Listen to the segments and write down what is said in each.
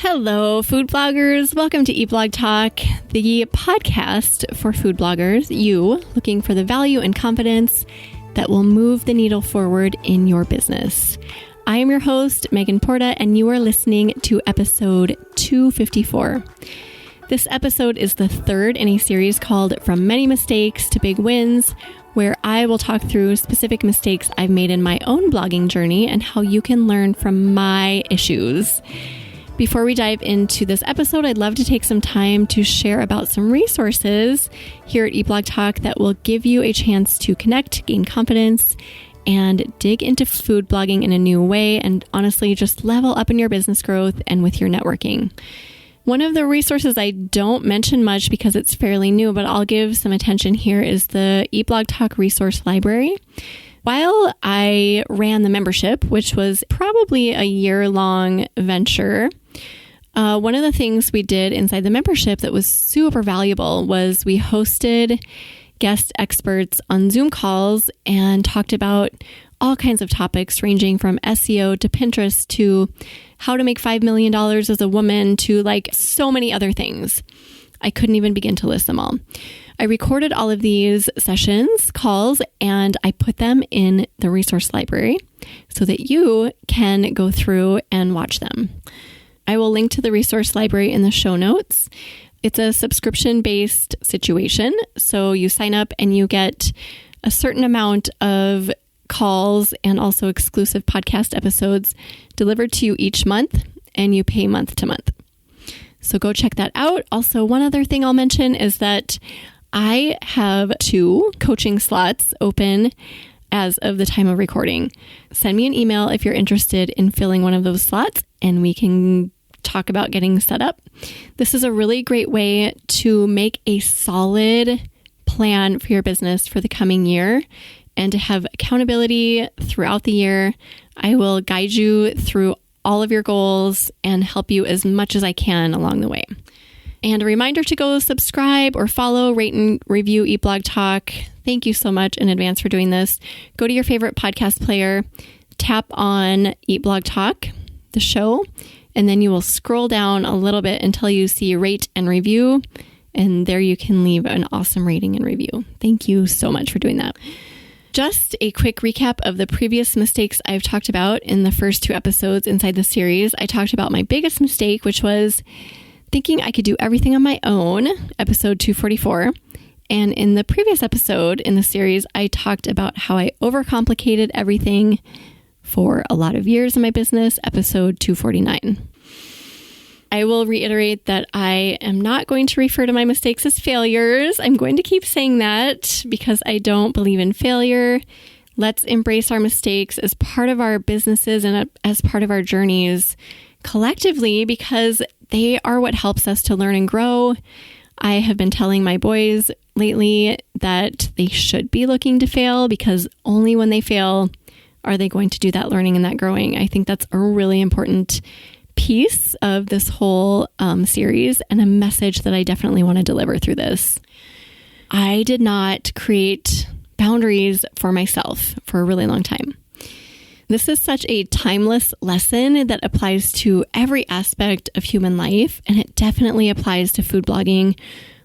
Hello, food bloggers. Welcome to Eat Blog Talk, the podcast for food bloggers, you looking for the value and confidence that will move the needle forward in your business. I am your host, Megan Porta, and you are listening to episode 254. This episode is the third in a series called From Many Mistakes to Big Wins, where I will talk through specific mistakes I've made in my own blogging journey and how you can learn from my issues. Before we dive into this episode, I'd love to take some time to share about some resources here at Eat Blog Talk that will give you a chance to connect, gain confidence, and dig into food blogging in a new way, and honestly, just level up in your business growth and with your networking. One of the resources I don't mention much because it's fairly new, but I'll give some attention here, is the Eat Blog Talk Resource Library. While I ran the membership, which was probably a year-long venture, one of the things we did inside the membership that was super valuable was we hosted guest experts on Zoom calls and talked about all kinds of topics ranging from SEO to Pinterest to how to make $5 million as a woman to like so many other things. I couldn't even begin to list them all. I recorded all of these sessions, calls, and I put them in the resource library so that you can go through and watch them. I will link to the resource library in the show notes. It's a subscription-based situation, so you sign up and you get a certain amount of calls and also exclusive podcast episodes delivered to you each month, and you pay month to month. So go check that out. Also, one other thing I'll mention is that I have 2 coaching slots open as of the time of recording. Send me an email if you're interested in filling one of those slots, and we can talk about getting set up. This is a really great way to make a solid plan for your business for the coming year and to have accountability throughout the year. I will guide you through all of your goals and help you as much as I can along the way. And a reminder to go subscribe or follow, rate, and review Eat Blog Talk. Thank you so much in advance for doing this. Go to your favorite podcast player, tap on Eat Blog Talk, the show, and then you will scroll down a little bit until you see rate and review. And there you can leave an awesome rating and review. Thank you so much for doing that. Just a quick recap of the previous mistakes I've talked about in the first 2 episodes inside the series. I talked about my biggest mistake, which was thinking I could do everything on my own, episode 244. And in the previous episode in the series, I talked about how I overcomplicated everything for a lot of years in my business, episode 249. I will reiterate that I am not going to refer to my mistakes as failures. I'm going to keep saying that because I don't believe in failure. Let's embrace our mistakes as part of our businesses and as part of our journeys collectively, because they are what helps us to learn and grow. I have been telling my boys lately that they should be looking to fail, because only when they fail are they going to do that learning and that growing. I think that's a really important piece of this whole series and a message that I definitely want to deliver through this. I did not create boundaries for myself for a really long time. This is such a timeless lesson that applies to every aspect of human life, and it definitely applies to food blogging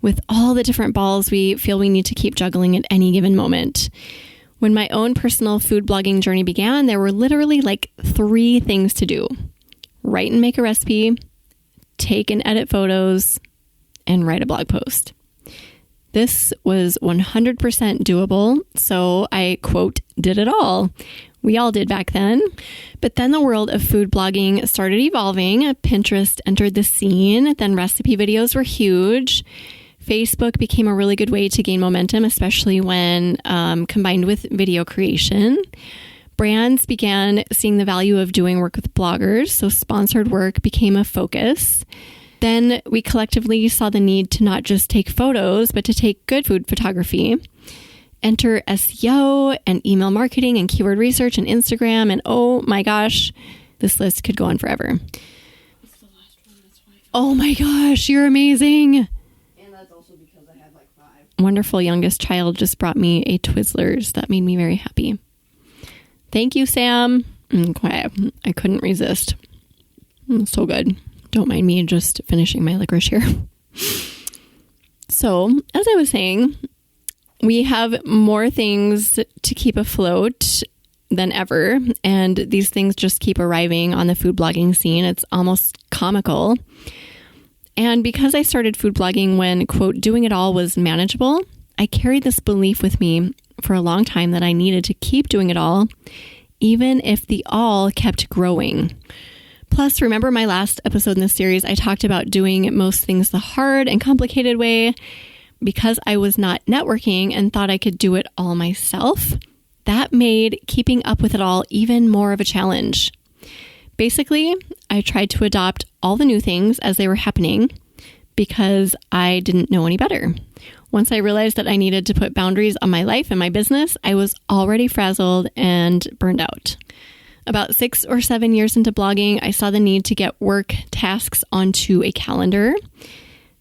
with all the different balls we feel we need to keep juggling at any given moment. When my own personal food blogging journey began, there were literally like 3 things to do. Write and make a recipe, take and edit photos, and write a blog post. This was 100% doable, so I, quote, did it all. We all did back then. But then the world of food blogging started evolving. Pinterest entered the scene. Then recipe videos were huge. Facebook became a really good way to gain momentum, especially when combined with video creation. Brands began seeing the value of doing work with bloggers, so sponsored work became a focus. Then we collectively saw the need to not just take photos, but to take good food photography. Enter SEO and email marketing and keyword research and Instagram, and oh my gosh, this list could go on forever. It's the last one, that's why. Oh my gosh, you're amazing. And that's also because I have like 5. Wonderful youngest child just brought me a Twizzlers. That made me very happy. Thank you, Sam. Okay, I couldn't resist. So good. Don't mind me just finishing my licorice here. So, as I was saying, we have more things to keep afloat than ever, and these things just keep arriving on the food blogging scene. It's almost comical. And because I started food blogging when, quote, doing it all was manageable, I carried this belief with me for a long time that I needed to keep doing it all, even if the all kept growing. Plus, remember my last episode in this series, I talked about doing most things the hard and complicated way because I was not networking and thought I could do it all myself. That made keeping up with it all even more of a challenge. Basically, I tried to adopt all the new things as they were happening because I didn't know any better. Once I realized that I needed to put boundaries on my life and my business, I was already frazzled and burned out. About 6 or 7 years into blogging, I saw the need to get work tasks onto a calendar.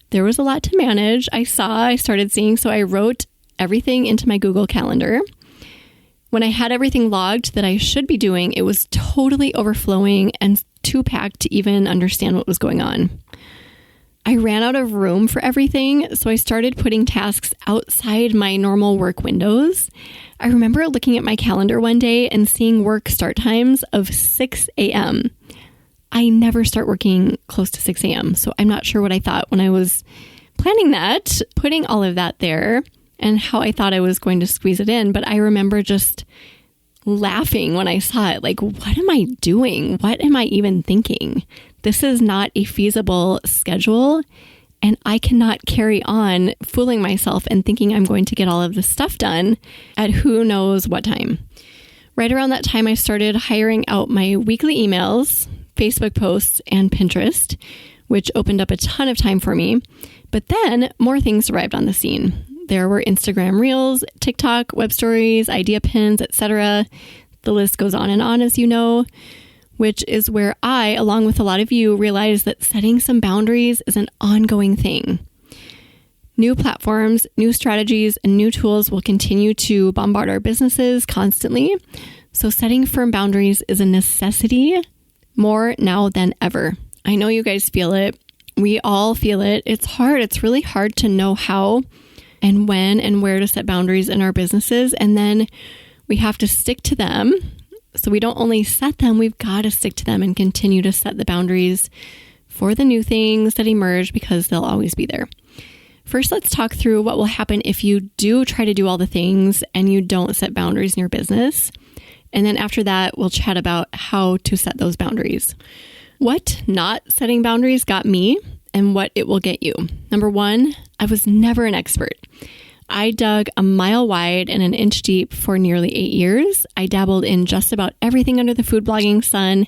There was a lot to manage. I started seeing, so I wrote everything into my Google Calendar. When I had everything logged that I should be doing, it was totally overflowing and too packed to even understand what was going on. I ran out of room for everything, so I started putting tasks outside my normal work windows. I remember looking at my calendar one day and seeing work start times of 6 a.m. I never start working close to 6 a.m., so I'm not sure what I thought when I was planning that, putting all of that there, and how I thought I was going to squeeze it in. But I remember just laughing when I saw it. Like, what am I doing? What am I even thinking? This is not a feasible schedule, and I cannot carry on fooling myself and thinking I'm going to get all of this stuff done at who knows what time. Right around that time, I started hiring out my weekly emails, Facebook posts, and Pinterest, which opened up a ton of time for me. But then more things arrived on the scene. There were Instagram Reels, TikTok, web stories, idea pins, etc. The list goes on, as you know, which is where I, along with a lot of you, realized that setting some boundaries is an ongoing thing. New platforms, new strategies, and new tools will continue to bombard our businesses constantly. So setting firm boundaries is a necessity more now than ever. I know you guys feel it. We all feel it. It's hard. It's really hard to know how and when and where to set boundaries in our businesses. And then we have to stick to them. So we don't only set them, we've got to stick to them and continue to set the boundaries for the new things that emerge because they'll always be there. First, let's talk through what will happen if you do try to do all the things and you don't set boundaries in your business. And then after that, we'll chat about how to set those boundaries. What not setting boundaries got me and what it will get you. Number one, I was never an expert. I dug a mile wide and an inch deep for nearly 8 years. I dabbled in just about everything under the food blogging sun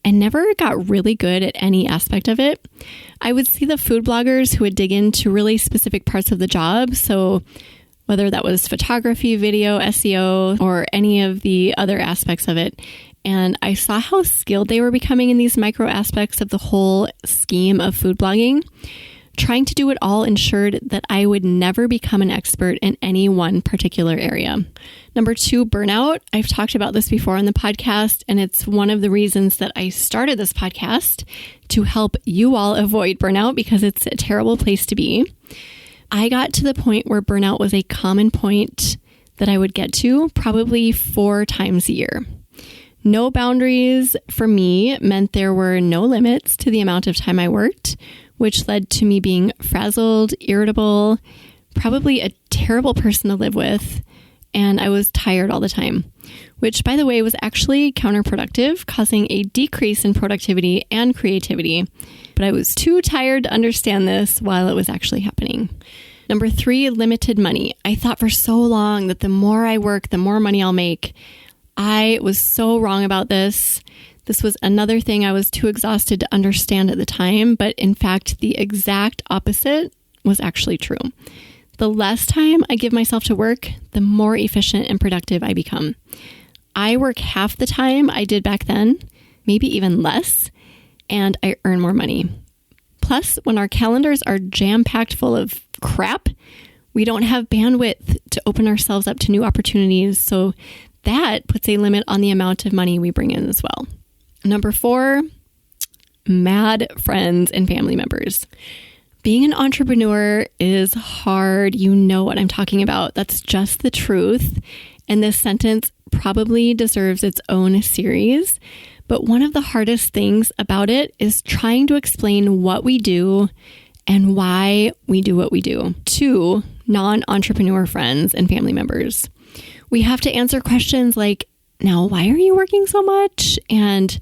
and never got really good at any aspect of it. I would see the food bloggers who would dig into really specific parts of the job. So whether that was photography, video, SEO, or any of the other aspects of it. And I saw how skilled they were becoming in these micro aspects of the whole scheme of food blogging. Trying to do it all ensured that I would never become an expert in any one particular area. Number two, burnout. I've talked about this before on the podcast, and it's one of the reasons that I started this podcast to help you all avoid burnout because it's a terrible place to be. I got to the point where burnout was a common point that I would get to probably 4 times a year. No boundaries for me meant there were no limits to the amount of time I worked, which led to me being frazzled, irritable, probably a terrible person to live with, and I was tired all the time, which, by the way, was actually counterproductive, causing a decrease in productivity and creativity. But I was too tired to understand this while it was actually happening. Number 3, limited money. I thought for so long that the more I work, the more money I'll make. I was so wrong about this. This was another thing I was too exhausted to understand at the time, but in fact, the exact opposite was actually true. The less time I give myself to work, the more efficient and productive I become. I work half the time I did back then, maybe even less, and I earn more money. Plus, when our calendars are jam-packed full of crap, we don't have bandwidth to open ourselves up to new opportunities, so that puts a limit on the amount of money we bring in as well. Number 4, mad friends and family members. Being an entrepreneur is hard. You know what I'm talking about. That's just the truth. And this sentence probably deserves its own series. But one of the hardest things about it is trying to explain what we do and why we do what we do to non-entrepreneur friends and family members. We have to answer questions like, now, why are you working so much? And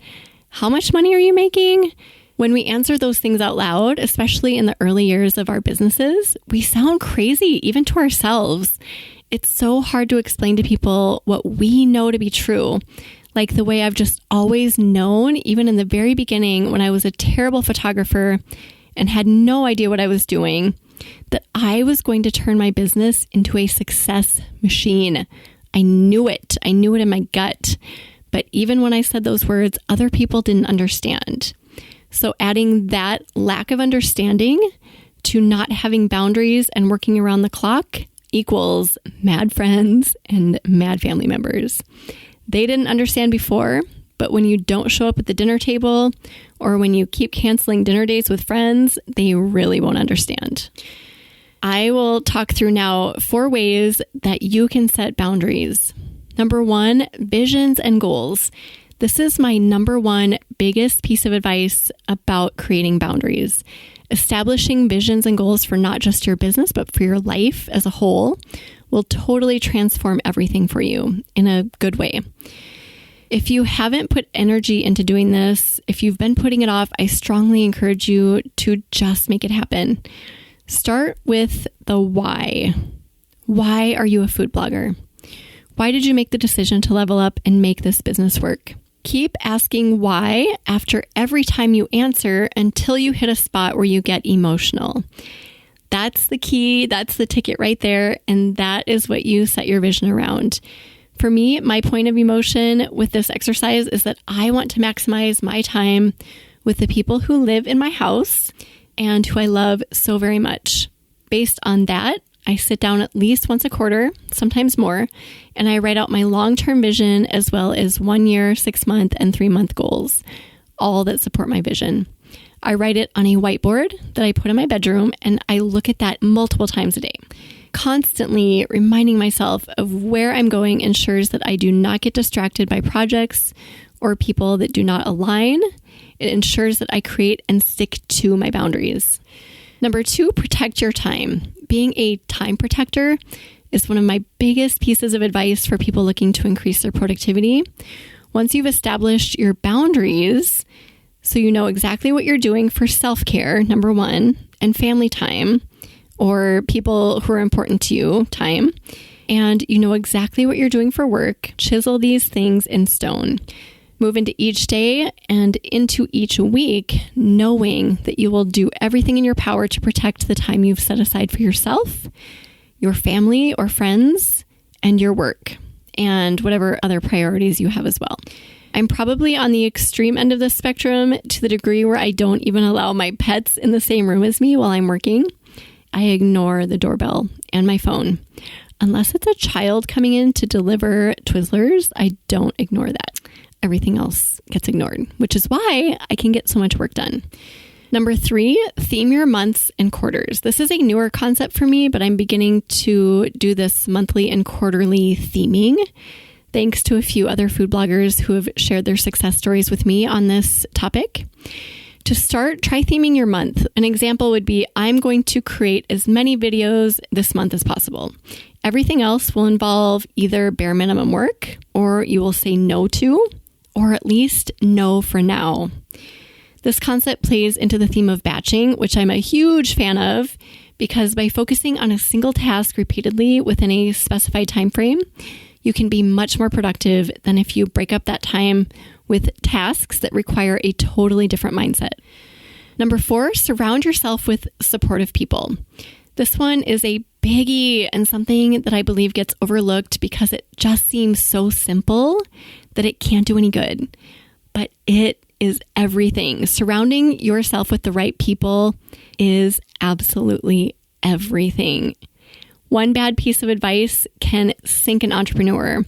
how much money are you making? When we answer those things out loud, especially in the early years of our businesses, we sound crazy, even to ourselves. It's so hard to explain to people what we know to be true, like the way I've just always known, even in the very beginning when I was a terrible photographer and had no idea what I was doing, that I was going to turn my business into a success machine. I knew it. I knew it in my gut. But even when I said those words, other people didn't understand. So adding that lack of understanding to not having boundaries and working around the clock equals mad friends and mad family members. They didn't understand before, but when you don't show up at the dinner table or when you keep canceling dinner dates with friends, they really won't understand. I will talk through now 4 ways that you can set boundaries. Number 1, visions and goals. This is my number 1 biggest piece of advice about creating boundaries. Establishing visions and goals for not just your business, but for your life as a whole will totally transform everything for you in a good way. If you haven't put energy into doing this, if you've been putting it off, I strongly encourage you to just make it happen. Start with the why. Why are you a food blogger? Why did you make the decision to level up and make this business work? Keep asking why after every time you answer until you hit a spot where you get emotional. That's the key. That's the ticket right there. And that is what you set your vision around. For me, my point of emotion with this exercise is that I want to maximize my time with the people who live in my house and who I love so very much. Based on that, I sit down at least once a quarter, sometimes more, and I write out my long-term vision as well as 1 year, 6 month, and 3 month goals, all that support my vision. I write it on a whiteboard that I put in my bedroom, and I look at that multiple times a day. Constantly reminding myself of where I'm going ensures that I do not get distracted by projects or people that do not align. It ensures that I create and stick to my boundaries. Number 2, protect your time. Being a time protector is one of my biggest pieces of advice for people looking to increase their productivity. Once you've established your boundaries, so you know exactly what you're doing for self-care, number 1, and family time, or people who are important to you, time, and you know exactly what you're doing for work, chisel these things in stone. Move into each day and into each week, knowing that you will do everything in your power to protect the time you've set aside for yourself, your family or friends, and your work, and whatever other priorities you have as well. I'm probably on the extreme end of the spectrum to the degree where I don't even allow my pets in the same room as me while I'm working. I ignore the doorbell and my phone. Unless it's a child coming in to deliver Twizzlers, I don't ignore that. Everything else gets ignored, which is why I can get so much work done. Number 3, theme your months and quarters. This is a newer concept for me, but I'm beginning to do this monthly and quarterly theming, thanks to a few other food bloggers who have shared their success stories with me on this topic. To start, try theming your month. An example would be, I'm going to create as many videos this month as possible. Everything else will involve either bare minimum work, or you will say no to, or at least no for now. This concept plays into the theme of batching, which I'm a huge fan of, because by focusing on a single task repeatedly within a specified time frame, you can be much more productive than if you break up that time with tasks that require a totally different mindset. Number 4, surround yourself with supportive people. This one is a biggie and something that I believe gets overlooked because it just seems so simple that it can't do any good. But it is everything. Surrounding yourself with the right people is absolutely everything. One bad piece of advice can sink an entrepreneur.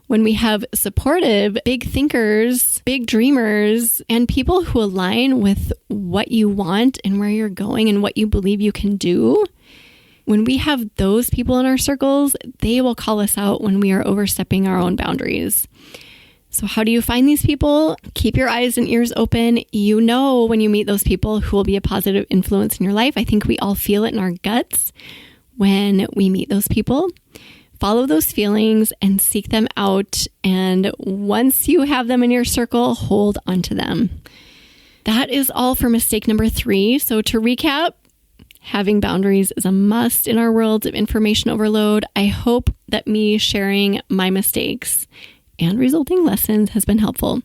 When we have supportive, big thinkers, big dreamers, and people who align with what you want and where you're going and what you believe you can do, when we have those people in our circles, they will call us out when we are overstepping our own boundaries. So how do you find these people? Keep your eyes and ears open. You know when you meet those people who will be a positive influence in your life. I think we all feel it in our guts when we meet those people. Follow those feelings and seek them out. And once you have them in your circle, hold onto them. That is all for mistake number 3. So to recap, having boundaries is a must in our world of information overload. I hope that me sharing my mistakes and resulting lessons has been helpful.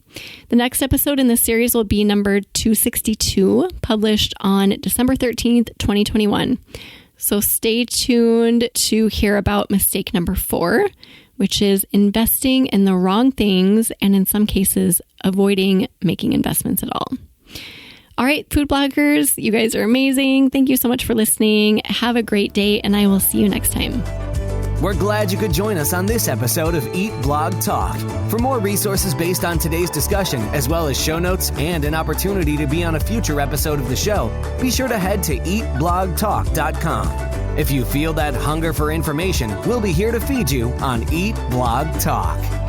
The next episode in this series will be number 262, published on December 13th, 2021. So stay tuned to hear about mistake number 4, which is investing in the wrong things and in some cases, avoiding making investments at all. All right, food bloggers, you guys are amazing. Thank you so much for listening. Have a great day, and I will see you next time. We're glad you could join us on this episode of Eat Blog Talk. For more resources based on today's discussion, as well as show notes and an opportunity to be on a future episode of the show, be sure to head to eatblogtalk.com. If you feel that hunger for information, we'll be here to feed you on Eat Blog Talk.